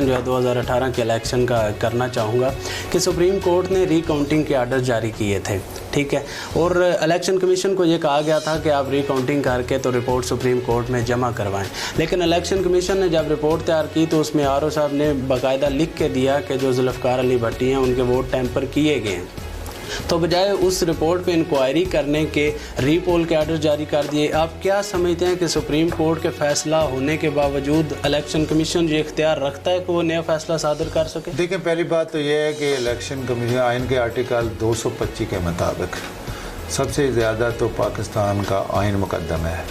جو ہے 2018 کے الیکشن کا کرنا چاہوں گا کہ سپریم کورٹ نے ری کاؤنٹنگ کے آرڈر جاری کیے تھے، ٹھیک ہے، اور الیکشن کمیشن کو یہ کہا گیا تھا کہ آپ ری کاؤنٹنگ کر کے تو رپورٹ سپریم کورٹ میں جمع کروائیں، لیکن الیکشن کمیشن نے جب رپورٹ تیار کی تو اس میں آر او صاحب نے باقاعدہ لکھ کے دیا کہ جو ذوالفقار علی بھٹی ہیں ان کے ووٹ ٹیمپر کیے گئے ہیں، تو بجائے اس رپورٹ پہ انکوائری کرنے کے ری پول کے آرڈر جاری کر دیے۔ آپ کیا سمجھتے ہیں کہ سپریم کورٹ کے فیصلہ ہونے کے باوجود الیکشن کمیشن یہ اختیار رکھتا ہے کہ وہ نیا فیصلہ صادر کر سکے؟ دیکھیں، پہلی بات تو یہ ہے کہ الیکشن کمیشن آئین کے آرٹیکل 225 کے مطابق سب سے زیادہ تو پاکستان کا آئین مقدم ہے،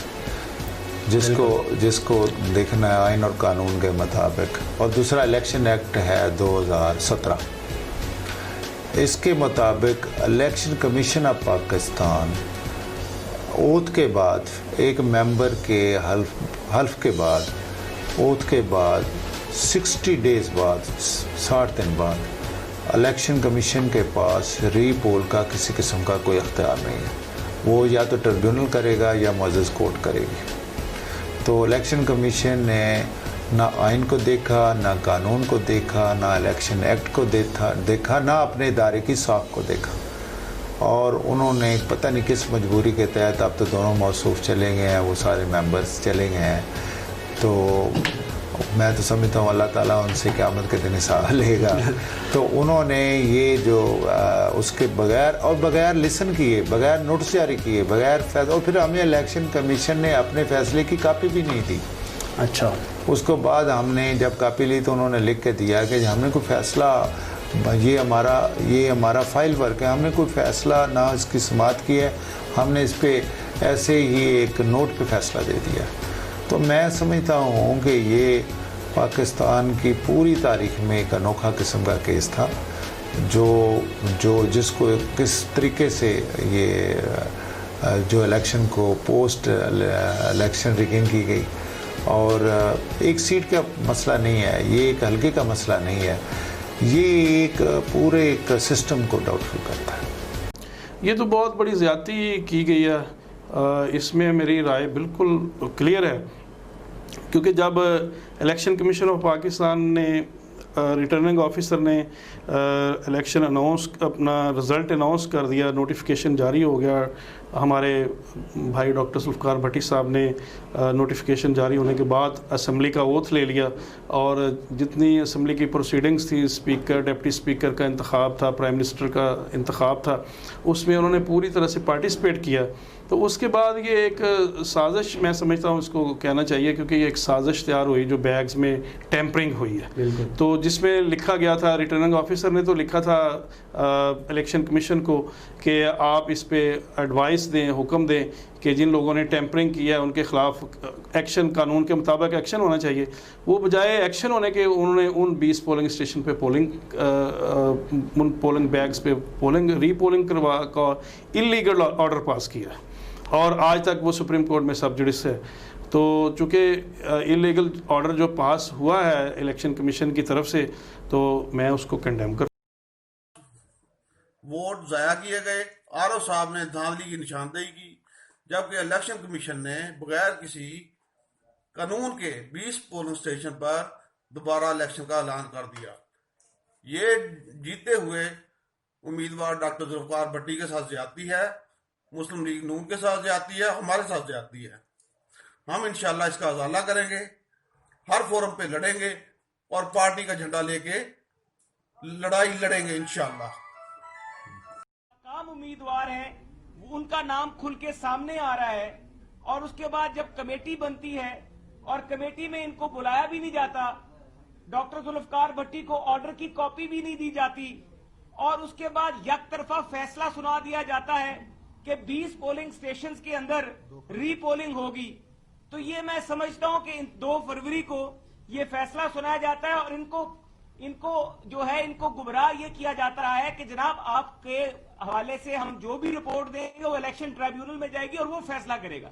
جس کو دیکھنا ہے آئین اور قانون کے مطابق، اور دوسرا الیکشن ایکٹ ہے 2017۔ اس کے مطابق election commission of Pakistan oath کے بعد ایک ممبر کے حلف کے بعد اوتھ کے بعد 60 ڈیز بعد 60 دن بعد الیکشن کمیشن کے پاس ری پول کا کسی قسم کا کوئی اختیار نہیں ہے، وہ یا تو ٹریبیونل کرے گا یا معزز کورٹ کرے گی۔ تو الیکشن کمیشن نے نہ آئین کو دیکھا، نہ قانون کو دیکھا، نہ الیکشن ایکٹ کو دیکھا، نہ اپنے ادارے کی ساکھ کو دیکھا، اور انہوں نے پتہ نہیں کس مجبوری کے تحت، اب تو دونوں موصوف چلے گئے ہیں، وہ سارے ممبرز چلے گئے ہیں، تو میں تو سمجھتا ہوں اللہ تعالیٰ ان سے قیامت کے دن حساب لے گا۔ تو انہوں نے یہ جو اس کے بغیر لسن کیے، بغیر نوٹس جاری کیے، بغیر فیصلہ، اور پھر ہمیں الیکشن کمیشن نے اپنے فیصلے کی کاپی بھی نہیں دی۔ اچھا، اس کو بعد ہم نے جب کاپی لی تو انہوں نے لکھ کے دیا کہ ہم نے کوئی فیصلہ، یہ ہمارا فائل ورک ہے، ہم نے کوئی فیصلہ نہ اس کی سماعت کی ہے، ہم نے اس پہ ایسے ہی ایک نوٹ پہ فیصلہ دے دیا۔ تو میں سمجھتا ہوں کہ یہ پاکستان کی پوری تاریخ میں ایک انوکھا قسم کا کیس تھا، جس کو کس طریقے سے یہ جو الیکشن کو پوسٹ الیکشن ریگنگ کی گئی، اور ایک سیٹ کا مسئلہ نہیں ہے، یہ ایک حلقے کا مسئلہ نہیں ہے، یہ ایک پورے ایک سسٹم کو ڈاؤٹ فل کرتا ہے۔ یہ تو بہت بڑی زیادتی کی گئی ہے، اس میں میری رائے بالکل کلیئر ہے، کیونکہ جب الیکشن کمیشن آف پاکستان نے ریٹرننگ آفیسر نے الیکشن اپنا رزلٹ اناؤنس کر دیا، نوٹیفیکیشن جاری ہو گیا، ہمارے بھائی ڈاکٹر ذوالفقار بھٹی صاحب نے نوٹیفیکیشن جاری ہونے کے بعد اسمبلی کا اوتھ لے لیا، اور جتنی اسمبلی کی پروسیڈنگز تھی، اسپیکر، ڈپٹی اسپیکر کا انتخاب تھا، پرائم منسٹر کا انتخاب تھا، اس میں انہوں نے پوری طرح سے پارٹیسپیٹ کیا۔ تو اس کے بعد یہ ایک سازش، میں سمجھتا ہوں اس کو کہنا چاہیے، کیونکہ یہ ایک سازش تیار ہوئی جو بیگز میں ٹیمپرنگ ہوئی ہے، تو جس میں لکھا گیا تھا، ریٹرننگ آفیسر نے تو لکھا تھا الیکشن کمیشن کو کہ آپ اس پہ ایڈوائس دیں، حکم دیں کہ جن لوگوں نے ٹیمپرنگ کیا ہے ان کے خلاف ایکشن، قانون کے مطابق ایکشن ہونا چاہیے۔ وہ بجائے ایکشن ہونے کے انہوں نے ان 20 پولنگ اسٹیشن پہ ان پولنگ بیگز پہ ری پولنگ کروا کا انلیگل آرڈر پاس کیا، اور آج تک وہ سپریم کورٹ میں سب جوڈس ہے۔ تو چونکہ انلیگل آرڈر جو پاس ہوا ہے الیکشن کمیشن کی طرف سے، تو میں اس کو کنڈیم کرتا ہوں۔ ووٹ ضائع کیے گئے، آر او صاحب نے دھاندلی کی نشاندہی کی، جبکہ الیکشن کمیشن نے بغیر کسی قانون کے 20 پولنگ اسٹیشن پر دوبارہ الیکشن کا اعلان کر دیا۔ یہ جیتے ہوئے امیدوار ڈاکٹر ذوالفقار بھٹی کے ساتھ زیادتی ہے، مسلم لیگ نون کے ساتھ زیادتی ہے، ہمارے ساتھ زیادتی ہے۔ ہم انشاءاللہ اس کا ازالہ کریں گے، ہر فورم پہ لڑیں گے، اور پارٹی کا جھنڈا لے کے لڑائی لڑیں گے انشاءاللہ۔ کام امیدوار ہیں، ان کا نام کھل کے سامنے آ رہا ہے، اور اس کے بعد جب کمیٹی بنتی ہے اور کمیٹی میں ان کو بلایا بھی نہیں جاتا، ڈاکٹر ذوالفقار بھٹی کو آرڈر کی کاپی بھی نہیں دی جاتی، اور اس کے بعد یک طرفہ فیصلہ سنا دیا جاتا ہے کہ 20 پولنگ سٹیشنز کے اندر ری پولنگ ہوگی، تو یہ میں سمجھتا ہوں کہ 2 فروری کو یہ فیصلہ سنایا جاتا ہے، اور ان کو گمراہ یہ کیا جاتا ہے کہ جناب آپ کے حوالے سے ہم جو بھی رپورٹ دیں گے وہ الیکشن ٹرائبیونل میں جائے گی اور وہ فیصلہ کرے گا،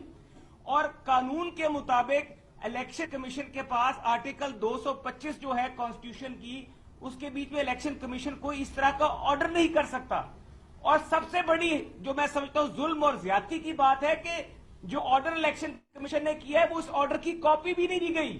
اور قانون کے مطابق الیکشن کمیشن کے پاس آرٹیکل 225 جو ہے کانسٹیٹیوشن کی، اس کے بیچ میں الیکشن کمیشن کوئی اس طرح کا آرڈر نہیں کر سکتا۔ اور سب سے بڑی جو میں سمجھتا ہوں ظلم اور زیادتی کی بات ہے کہ جو آرڈر الیکشن کمیشن نے کیا ہے وہ اس آرڈر کی کاپی بھی نہیں دی گئی۔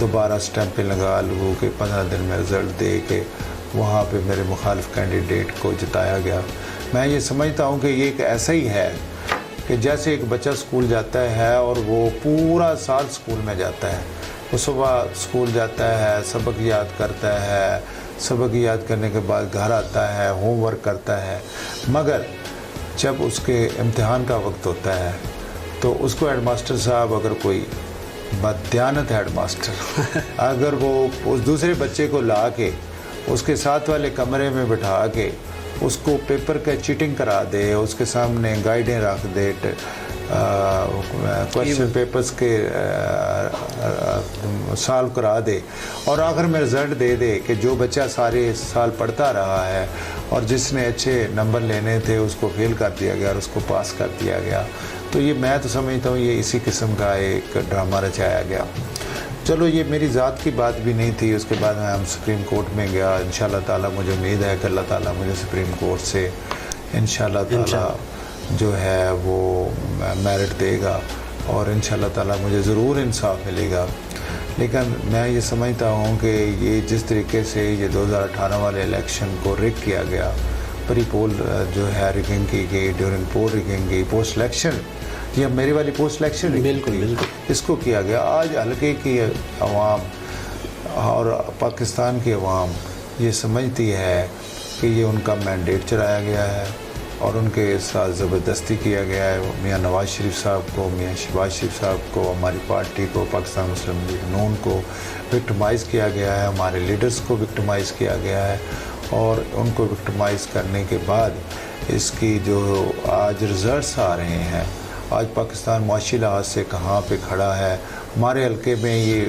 دوبارہ اسٹیمپیں لگا لگو کے 15 دن میں رزلٹ دے کے وہاں پہ میرے مخالف کینڈیڈیٹ کو جتایا گیا. میں یہ سمجھتا ہوں کہ یہ ایک ایسا ہی ہے کہ جیسے ایک بچہ اسکول جاتا ہے اور وہ پورا سال اسکول میں جاتا ہے, وہ صبح اسکول جاتا ہے, سبق یاد کرتا ہے, سبق یاد کرنے کے بعد گھر آتا ہے, ہوم ورک کرتا ہے, مگر جب اس کے امتحان کا وقت ہوتا ہے تو اس کو ہیڈ ماسٹر صاحب, اگر کوئی بددیانت ہیڈ ماسٹر اگر وہ اس دوسرے بچے کو لا کے اس کے ساتھ والے کمرے میں بٹھا کے اس کو پیپر کا چیٹنگ کرا دے, اس کے سامنے گائیڈیں رکھ دے, کویشچن پیپرز کے سالو کرا دے اور آخر میں رزلٹ دے دے کہ جو بچہ سارے سال پڑھتا رہا ہے اور جس نے اچھے نمبر لینے تھے اس کو فیل کر دیا گیا اور اس کو پاس کر دیا گیا, تو یہ میں تو سمجھتا ہوں یہ اسی قسم کا ایک ڈرامہ رچایا گیا. چلو یہ میری ذات کی بات بھی نہیں تھی. اس کے بعد میں ہم سپریم کورٹ میں گیا. انشاءاللہ تعالیٰ مجھے امید ہے کہ اللہ تعالیٰ مجھے سپریم کورٹ سے انشاءاللہ تعالیٰ جو ہے وہ میرٹ دے گا اور انشاءاللہ تعالیٰ مجھے ضرور انصاف ملے گا. لیکن میں یہ سمجھتا ہوں کہ یہ جس طریقے سے یہ 2018 والے الیکشن کو ریگ کیا گیا, پری پول جو ہے ریگنگ کی گئی, ڈیورنگ پول ریگنگ کی, پوسٹ الیکشن یہ میری والی پوسٹ الیکشن بالکل اس کو کیا گیا. آج حلقے کی عوام اور پاکستان کی عوام یہ سمجھتی ہے کہ یہ ان کا مینڈیٹ چلایا گیا ہے اور ان کے ساتھ زبردستی کیا گیا ہے. میاں نواز شریف صاحب کو, میاں شہباز شریف صاحب کو, ہماری پارٹی کو, پاکستان مسلم لیگ نون کو وکٹمائز کیا گیا ہے, ہمارے لیڈرز کو وکٹمائز کیا گیا ہے اور ان کو وکٹمائز کرنے کے بعد اس کی جو آج رزلٹس آ رہے ہیں, آج پاکستان معاشی لحاظ سے کہاں پہ کھڑا ہے. ہمارے حلقے میں یہ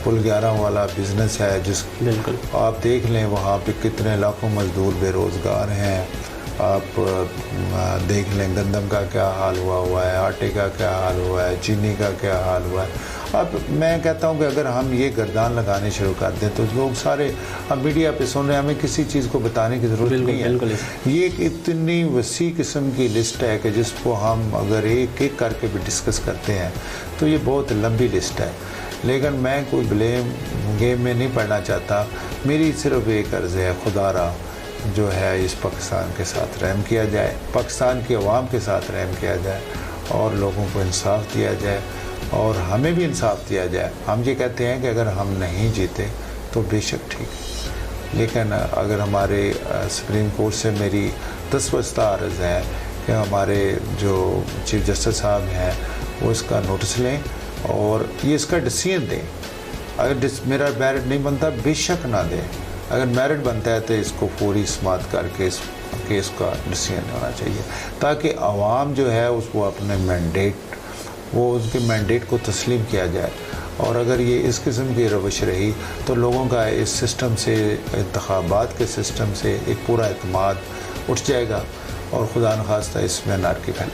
پل 11 والا بزنس ہے جس بالکل آپ دیکھ لیں وہاں پہ کتنے لاکھوں مزدور بے روزگار ہیں. آپ دیکھ لیں گندم کا کیا حال ہوا ہے, آٹے کا کیا حال ہوا ہے, چینی کا کیا حال ہوا ہے. اب میں کہتا ہوں کہ اگر ہم یہ گردان لگانے شروع کر دیں تو لوگ سارے اب میڈیا پہ سن رہے ہیں, ہمیں کسی چیز کو بتانے کی ضرورت نہیں ہے. یہ ایک اتنی وسیع قسم کی لسٹ ہے کہ جس کو ہم اگر ایک ایک کر کے بھی ڈسکس کرتے ہیں تو یہ بہت لمبی لسٹ ہے. لیکن میں کوئی بلیم گیم میں نہیں پڑھنا چاہتا. میری صرف ایک عرض ہے, خدا را جو ہے اس پاکستان کے ساتھ رحم کیا جائے, پاکستان کی عوام کے ساتھ رحم کیا جائے اور لوگوں کو انصاف دیا جائے اور ہمیں بھی انصاف دیا جائے. ہم یہ کہتے ہیں کہ اگر ہم نہیں جیتے تو بے شک ٹھیک, لیکن اگر ہمارے سپریم کورٹ سے میری دستبستہ عرض ہے کہ ہمارے جو چیف جسٹس صاحب ہیں وہ اس کا نوٹس لیں اور یہ اس کا ڈیسیژن دیں. اگر میرا میرٹ نہیں بنتا بے شک نہ دیں, اگر میرٹ بنتا ہے تو اس کو فوری سماعت کر کے اس کیس کا ڈیسیژن ہونا چاہیے تاکہ عوام جو ہے اس کو اپنے مینڈیٹ وہ اس کے مینڈیٹ کو تسلیم کیا جائے. اور اگر یہ اس قسم کی روش رہی تو لوگوں کا اس سسٹم سے, انتخابات کے سسٹم سے ایک پورا اعتماد اٹھ جائے گا اور خدا نخواستہ اس میں انارکی پھیلے.